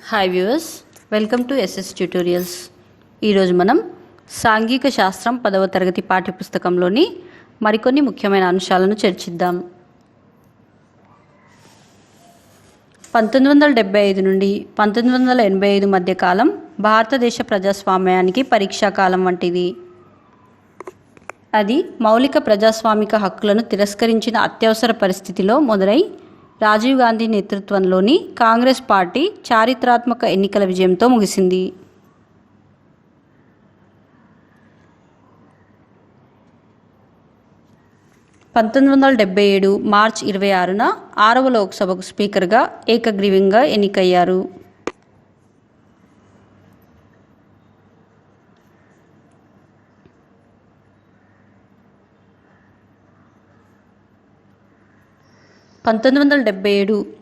Hi viewers, welcome to SS tutorials. ఈరోజు మనం సాంఘిక శాస్త్రం 10వ తరగతి పాఠ్యపుస్తకంలోని మరికొన్ని ముఖ్యమైన అంశాలను చర్చిద్దాం. 1975 నుండి 1985 మధ్య కాలం భారతదేశ ప్రజాస్వామ్యానికి పరీక్షా కాలం వంటిది. అది మౌలిక ప్రజాస్వామిక హక్కులను తిరస్కరించిన అత్యవసర పరిస్థితిలో మొదలై రాజీవ్ గాంధీ నేతృత్వంలోని కాంగ్రెస్ పార్టీ చారిత్రాత్మక ఎన్నికల విజయంతో ముగిసింది. మార్చి 26న 6వ లోక్సభకు స్పీకర్గా ఏకగ్రీవంగా ఎన్నికయ్యారు.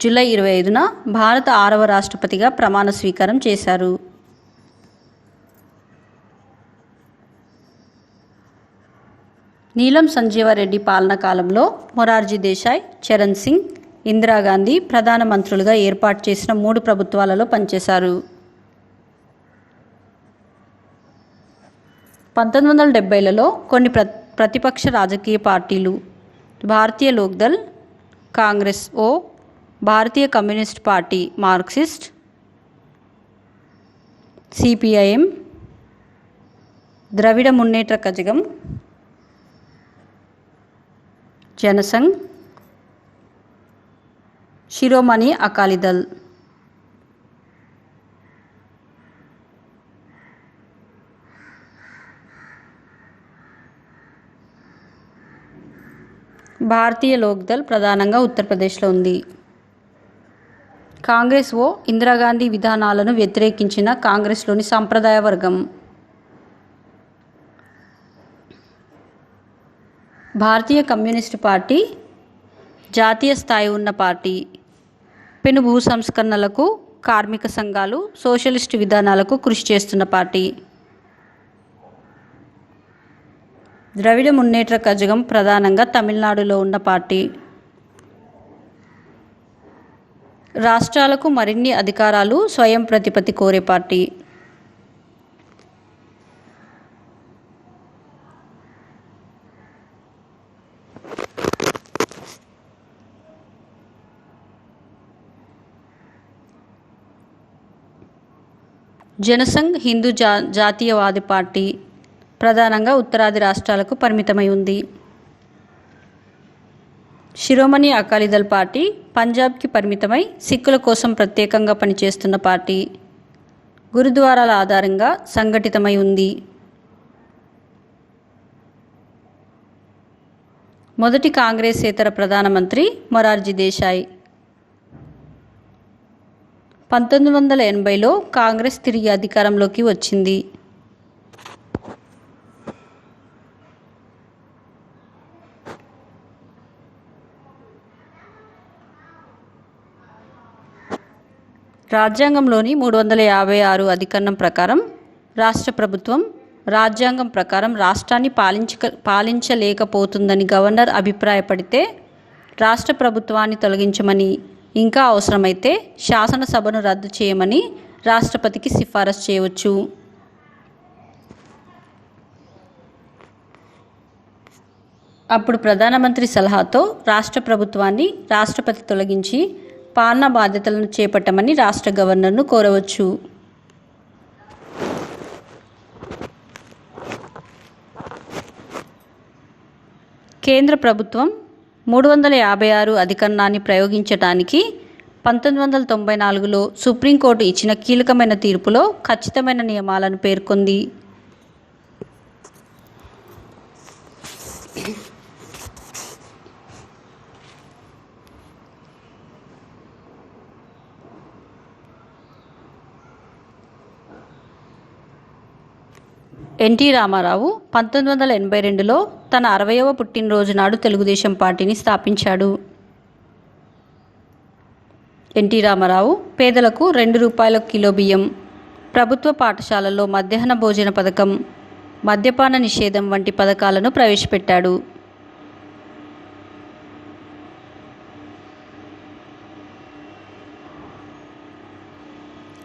జూలై 25న భారత 6వ రాష్ట్రపతిగా ప్రమాణ స్వీకారం చేశారు. నీలం సంజీవారెడ్డి పాలనా కాలంలో మొరార్జీ దేశాయ్, చరణ్ సింగ్, ఇందిరాగాంధీ ప్రధానమంత్రులుగా ఏర్పాటు చేసిన 3 ప్రభుత్వాలలో పనిచేశారు. 1970లలో కొన్ని ప్రతిపక్ష రాజకీయ పార్టీలు భారతీయ Lok Dal, Congress Bharatiya communist Party Marxist, CPIM, ద్రవిడ మున్నేట్ర కజగం, జనసంఘ్, శిరోమణి అకాలీదళ్. భారతీయ లోక్దళ్ ప్రధానంగా ఉత్తరప్రదేశ్లో ఉంది. కాంగ్రెస్ ఇందిరాగాంధీ విధానాలను వ్యతిరేకించిన కాంగ్రెస్లోని సంప్రదాయ వర్గం. భారతీయ కమ్యూనిస్టు పార్టీ జాతీయ స్థాయి ఉన్న పార్టీ. పెను భూ సంస్కరణలకు, కార్మిక సంఘాలు, సోషలిస్టు విధానాలకు కృషి చేస్తున్న పార్టీ. ద్రవిడ మున్నేట్ర కజగం ప్రధానంగా తమిళనాడులో ఉన్న పార్టీ. రాష్ట్రాలకు మరిన్ని అధికారాలు, స్వయం ప్రతిపత్తి కోరే పార్టీ. జనసంఘ్ హిందూ జాతీయవాది పార్టీ. ప్రధానంగా ఉత్తరాది రాష్ట్రాలకు పరిమితమై ఉంది. శిరోమణి అకాలీదళ్ పార్టీ పంజాబ్కి పరిమితమై సిక్కుల కోసం ప్రత్యేకంగా పనిచేస్తున్న పార్టీ. గురుద్వారాల ఆధారంగా సంఘటితమై ఉంది. మొదటి కాంగ్రెసేతర ప్రధానమంత్రి మొరార్జీ దేశాయ్. 1980లో కాంగ్రెస్ తిరిగి అధికారంలోకి వచ్చింది. రాజ్యాంగంలోని 356 అధికరణం ప్రకారం రాష్ట్ర ప్రభుత్వం రాజ్యాంగం ప్రకారం రాష్ట్రాన్ని పాలించలేకపోతుందని గవర్నర్ అభిప్రాయపడితే రాష్ట్ర ప్రభుత్వాన్ని తొలగించమని, ఇంకా అవసరమైతే శాసనసభను రద్దు చేయమని రాష్ట్రపతికి సిఫారసు చేయవచ్చు. అప్పుడు ప్రధానమంత్రి సలహాతో రాష్ట్ర ప్రభుత్వాన్ని రాష్ట్రపతి తొలగించి పాలనా బాధ్యతలను చేపట్టమని రాష్ట్ర గవర్నర్ను కోరవచ్చు. కేంద్ర ప్రభుత్వం 356 అధికరణాన్ని ప్రయోగించటానికి 1994లో సుప్రీంకోర్టు ఇచ్చిన కీలకమైన తీర్పులో ఖచ్చితమైన నియమాలను పేర్కొంది. ఎన్టీ రామారావు 1982లో తన 60వ పుట్టినరోజు నాడు తెలుగుదేశం పార్టీని స్థాపించాడు. ఎన్టీ రామారావు పేదలకు ₹2 కిలో బియ్యం, ప్రభుత్వ పాఠశాలల్లో మధ్యాహ్న భోజన పథకం, మద్యపాన నిషేధం వంటి పథకాలను ప్రవేశపెట్టాడు.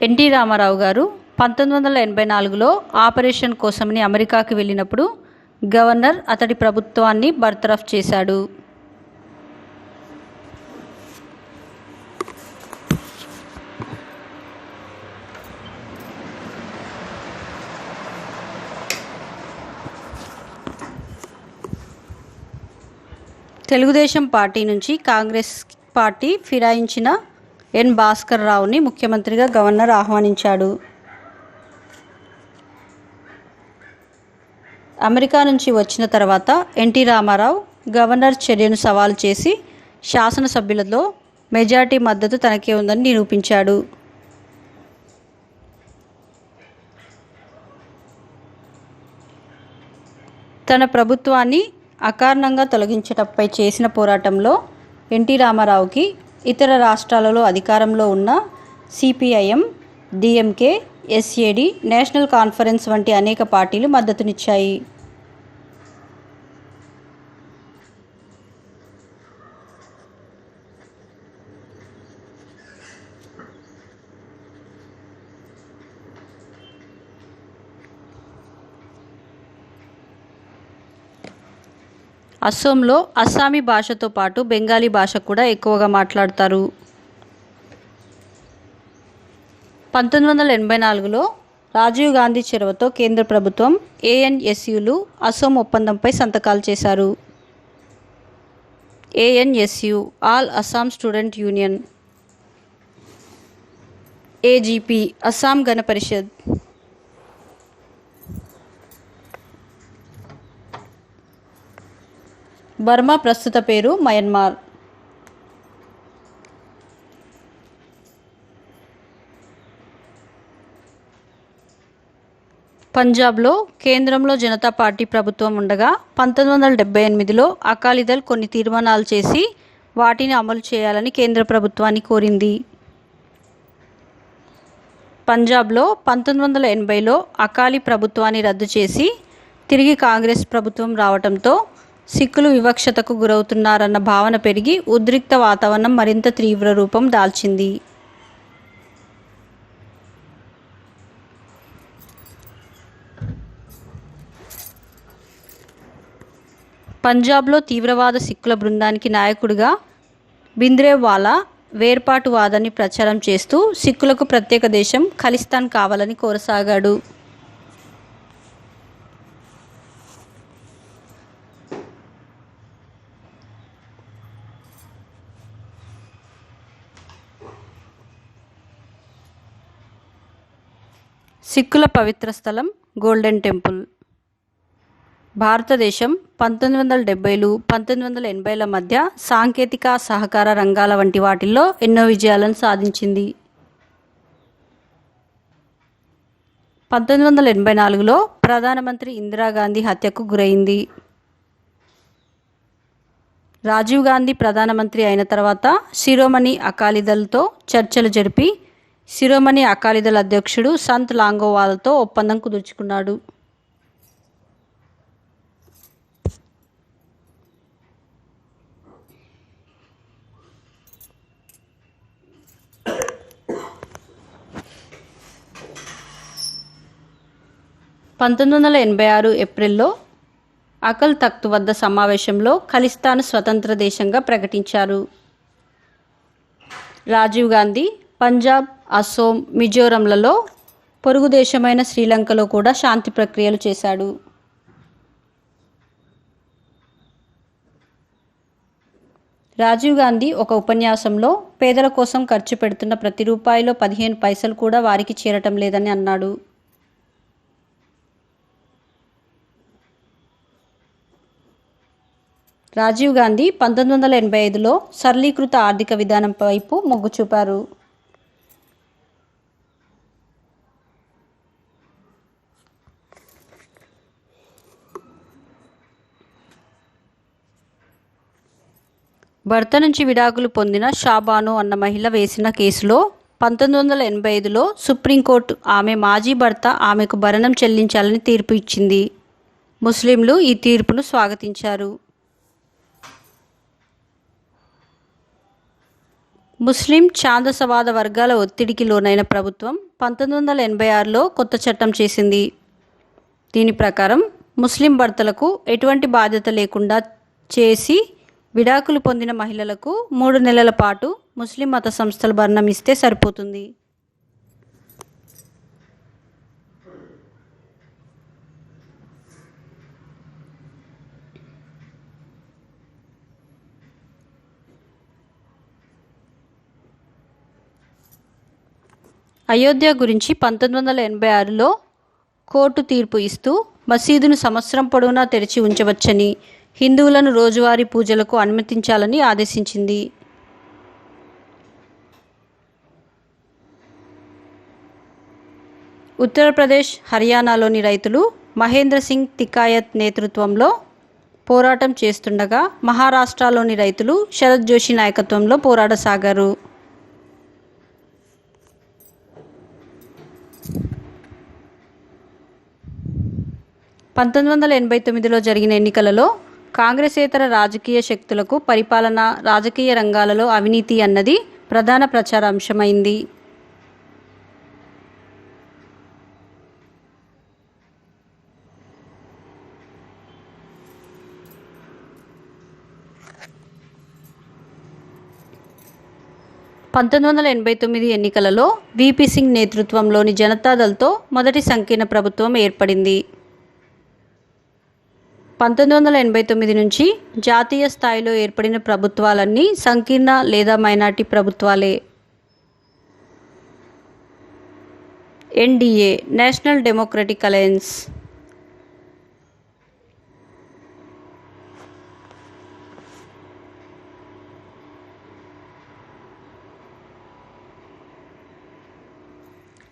ఎన్టీ రామారావు గారు 1984లో ఆపరేషన్ కోసమని అమెరికాకి వెళ్ళినప్పుడు గవర్నర్ అతడి ప్రభుత్వాన్ని బర్తరఫ్ చేశాడు. తెలుగుదేశం పార్టీ నుంచి కాంగ్రెస్ పార్టీ ఫిరాయించిన ఎన్ భాస్కర్ రావుని ముఖ్యమంత్రిగా గవర్నర్ ఆహ్వానించాడు. అమెరికా నుంచి వచ్చిన తర్వాత ఎన్టీ రామారావు గవర్నర్ చర్యను సవాల్ చేసి శాసనసభ్యులలో మెజార్టీ మద్దతు తనకే ఉందని నిరూపించాడు. తన ప్రభుత్వాన్ని అకారణంగా తొలగించటంపై చేసిన పోరాటంలో ఎన్టీ రామారావుకి ఇతర రాష్ట్రాలలో అధికారంలో ఉన్న CPIM, DMK, SAD, national conference వంటి అనేక పార్టీలు మద్దతునిచ్చాయి. అస్సోంలో అస్సామీ భాషతో పాటు బెంగాలీ భాష కూడా ఎక్కువగా మాట్లాడతారు. 1984లో రాజీవ్ గాంధీ చొరవతో కేంద్ర ప్రభుత్వం, ఏఎన్ఎస్యులు అస్సోం ఒప్పందంపై సంతకాలు చేశారు. ANSU All Assam Student Union, AGP Assam Gana Parishad, Burma ప్రస్తుత పేరు మయన్మార్. పంజాబ్లో కేంద్రంలో జనతా పార్టీ ప్రభుత్వం ఉండగా 1978లో అకాలీదళ్ కొన్ని తీర్మానాలు చేసి వాటిని అమలు చేయాలని కేంద్ర ప్రభుత్వాన్ని కోరింది. పంజాబ్లో 1980లో అకాలీ ప్రభుత్వాన్ని రద్దు చేసి తిరిగి కాంగ్రెస్ ప్రభుత్వం రావడంతో సిక్కులు వివక్షతకు గురవుతున్నారన్న భావన పెరిగి ఉద్రిక్త వాతావరణం మరింత తీవ్ర రూపం దాల్చింది. పంజాబ్లో తీవ్రవాద సిక్కుల బృందానికి నాయకుడిగా భింద్రేవాలా వేర్పాటువాదాన్ని ప్రచారం చేస్తూ సిక్కులకు ప్రత్యేక దేశం ఖలిస్తాన్ కావాలని కోరసాగాడు. సిక్కుల పవిత్ర స్థలం గోల్డెన్ టెంపుల్. భారతదేశం 1970లు, 1980ల మధ్య సాంకేతిక, సహకార రంగాల వంటి వాటిల్లో ఎన్నో విజయాలను సాధించింది. 1984లో ప్రధానమంత్రి ఇందిరాగాంధీ హత్యకు గురైంది. రాజీవ్ గాంధీ ప్రధానమంత్రి అయిన తర్వాత శిరోమణి అకాలీదళ్తో చర్చలు జరిపి శిరోమణి అకాలీదళ్ అధ్యక్షుడు సంత్ లాంగోవాల్తో ఒప్పందం కుదుర్చుకున్నాడు. ఏప్రిల్లో అకల్ తఖ్త్ వద్ద సమావేశంలో ఖలిస్తాన్ స్వతంత్ర దేశంగా ప్రకటించారు. రాజీవ్ గాంధీ పంజాబ్, అస్సోం, మిజోరంలలో పొరుగు దేశమైన శ్రీలంకలో కూడా శాంతి ప్రక్రియలు చేశాడు. రాజీవ్ గాంధీ ఒక ఉపన్యాసంలో పేదల కోసం ఖర్చు పెడుతున్న ప్రతి రూపాయిలో 15 పైసలు కూడా వారికి చేరటం లేదని అన్నాడు. రాజీవ్ గాంధీ 1985లో సరళీకృత ఆర్థిక విధానం వైపు మొగ్గు చూపారు. భర్త నుంచి విడాకులు పొందిన షాబాను అన్న మహిళ వేసిన కేసులో 1985లో సుప్రీంకోర్టు ఆమె మాజీ భర్త ఆమెకు భరణం చెల్లించాలని తీర్పు ఇచ్చింది. ముస్లింలు ఈ తీర్పును స్వాగతించారు. ముస్లిం ఛాందసవాద వర్గాల ఒత్తిడికి లోనైన ప్రభుత్వం 1986లో కొత్త చట్టం చేసింది. దీని ప్రకారం ముస్లిం భర్తలకు ఎటువంటి బాధ్యత లేకుండా చేసి విడాకులు పొందిన మహిళలకు 3 నెలల పాటు ముస్లిం మత సంస్థలు భరణం ఇస్తే సరిపోతుంది. అయోధ్య గురించి 1986లో కోర్టు తీర్పు ఇస్తూ మసీదును సంవత్సరం పొడవునా తెరిచి ఉంచవచ్చని, హిందువులను రోజువారీ పూజలకు అనుమతించాలని ఆదేశించింది. ఉత్తరప్రదేశ్, హర్యానాలోని రైతులు మహేంద్ర సింగ్ తికాయత్ నేతృత్వంలో పోరాటం చేస్తుండగా మహారాష్ట్రలోని రైతులు శరత్ జోషి నాయకత్వంలో పోరాడసాగారు. 1989లో జరిగిన ఎన్నికలలో కాంగ్రెసేతర రాజకీయ శక్తులకు పరిపాలన, రాజకీయ రంగాలలో అవినీతి అన్నది ప్రధాన ప్రచార అంశమైంది. ఎన్నికలలో వీపీ సింగ్ నేతృత్వంలోని జనతాదళ్తో మొదటి సంకీర్ణ ప్రభుత్వం ఏర్పడింది. 1989 నుంచి జాతీయ స్థాయిలో ఏర్పడిన ప్రభుత్వాలన్నీ సంకీర్ణ లేదా మైనార్టీ ప్రభుత్వాలే. NDA, National Democratic Alliance.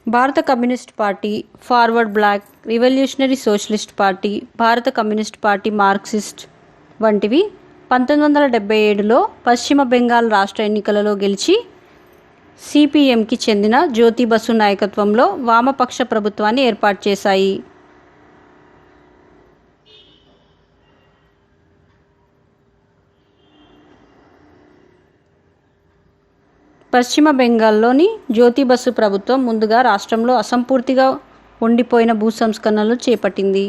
భారత Communist Party, Forward Bloc, Revolutionary Socialist Party, భారత కమ్యూనిస్ట్ పార్టీ మార్క్సిస్ట్ వంటివి 1977లో పశ్చిమ బెంగాల్ రాష్ట్ర ఎన్నికలలో గెలిచి సిపిఎంకి చెందిన జ్యోతి బసు నాయకత్వంలో వామపక్ష ప్రభుత్వాన్ని ఏర్పాటు చేశాయి. పశ్చిమ బెంగాల్లోని జ్యోతి బసు ప్రభుత్వం ముందుగా రాష్ట్రంలో అసంపూర్తిగా ఉండిపోయిన భూ సంస్కరణలు చేపట్టింది.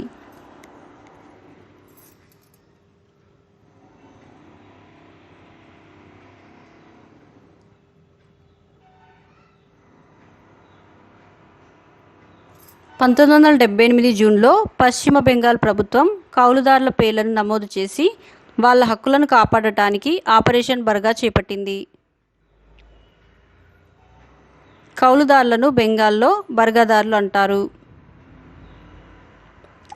జూన్లో పశ్చిమ బెంగాల్ ప్రభుత్వం కౌలుదారుల పేర్లను నమోదు చేసి వాళ్ళ హక్కులను కాపాడటానికి ఆపరేషన్ బర్గా చేపట్టింది. కౌలుదారులను బెంగాల్లో బర్గాదారులు అంటారు.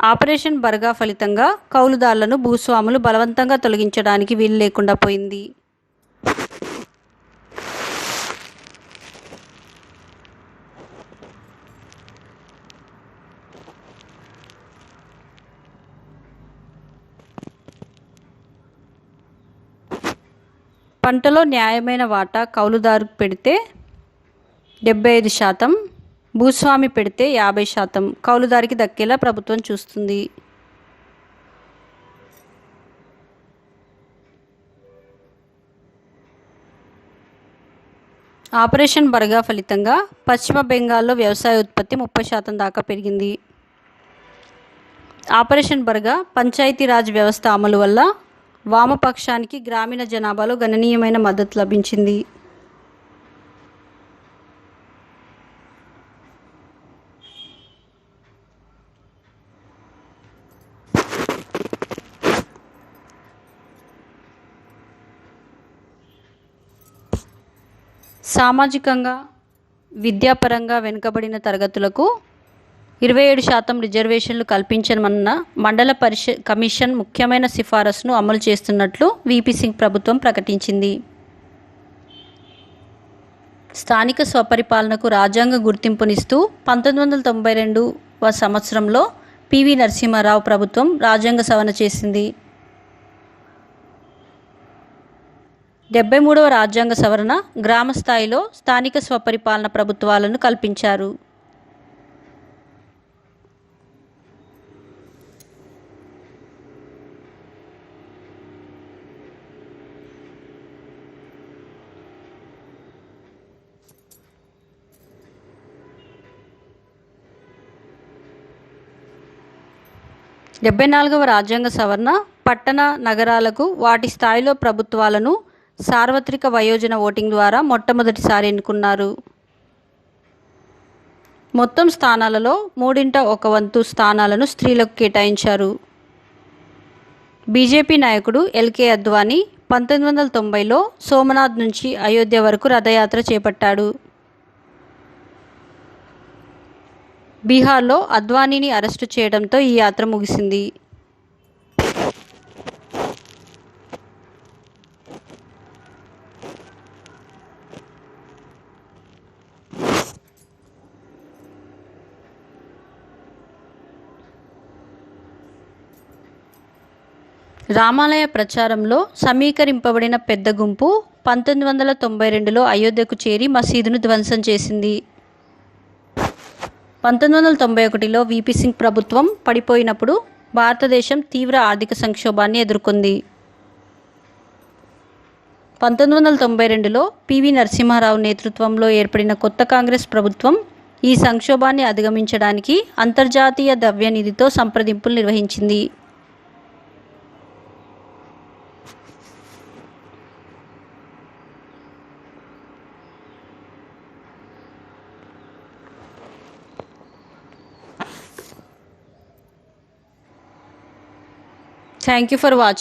ఆపరేషన్ బర్గా ఫలితంగా కౌలుదారులను భూస్వాములు బలవంతంగా తొలగించడానికి వీలు లేకుండా పోయింది. పంటలో న్యాయమైన వాటా కౌలుదారుకు పెడితే 75%, భూస్వామి పెడితే 50% కౌలుదారికి దక్కేలా ప్రభుత్వం చూస్తుంది. ఆపరేషన్ బర్గా ఫలితంగా పశ్చిమ బెంగాల్లో వ్యవసాయ ఉత్పత్తి 30% దాకా పెరిగింది. ఆపరేషన్ బర్గా పంచాయతీరాజ్ వ్యవస్థ అమలు వల్ల వామపక్షానికి గ్రామీణ జనాభాలో గణనీయమైన మద్దతు లభించింది. సామాజికంగా, విద్యాపరంగా వెనుకబడిన తరగతులకు 27% రిజర్వేషన్లు కల్పించమన్న మండల కమిషన్ ముఖ్యమైన సిఫారసును అమలు చేస్తున్నట్లు వీపీ సింగ్ ప్రభుత్వం ప్రకటించింది. స్థానిక స్వపరిపాలనకు రాజ్యాంగ గుర్తింపునిస్తూ 1992వ సంవత్సరంలో పివి నరసింహారావు ప్రభుత్వం రాజ్యాంగ సవరణ చేసింది. 73వ రాజ్యాంగ సవరణ గ్రామ స్థాయిలో స్థానిక స్వపరిపాలన ప్రభుత్వాలను కల్పించారు. 74వ రాజ్యాంగ సవరణ పట్టణ నగరాలకు వాటి స్థాయిలో ప్రభుత్వాలను సార్వత్రిక వయోజన ఓటింగ్ ద్వారా మొట్టమొదటిసారి ఎన్నుకున్నారు. మొత్తం స్థానాలలో 1/3 స్థానాలను స్త్రీలకు కేటాయించారు. బీజేపీ నాయకుడు ఎల్కే అద్వానీ 1990లో సోమనాథ్ నుంచి అయోధ్య వరకు రథయాత్ర చేపట్టాడు. బీహార్లో అద్వానీని అరెస్టు చేయడంతో ఈ యాత్ర ముగిసింది. రామాలయ ప్రచారంలో సమీకరింపబడిన పెద్ద గుంపు 1992లో అయోధ్యకు చేరి మసీదును ధ్వంసం చేసింది. 1991లో వీపీ సింగ్ ప్రభుత్వం పడిపోయినప్పుడు భారతదేశం తీవ్ర ఆర్థిక సంక్షోభాన్ని ఎదుర్కొంది. 1992లో పివి నరసింహారావు నేతృత్వంలో ఏర్పడిన కొత్త కాంగ్రెస్ ప్రభుత్వం ఈ సంక్షోభాన్ని అధిగమించడానికి అంతర్జాతీయ ద్రవ్యనిధితో సంప్రదింపులు నిర్వహించింది. Thank you for watching.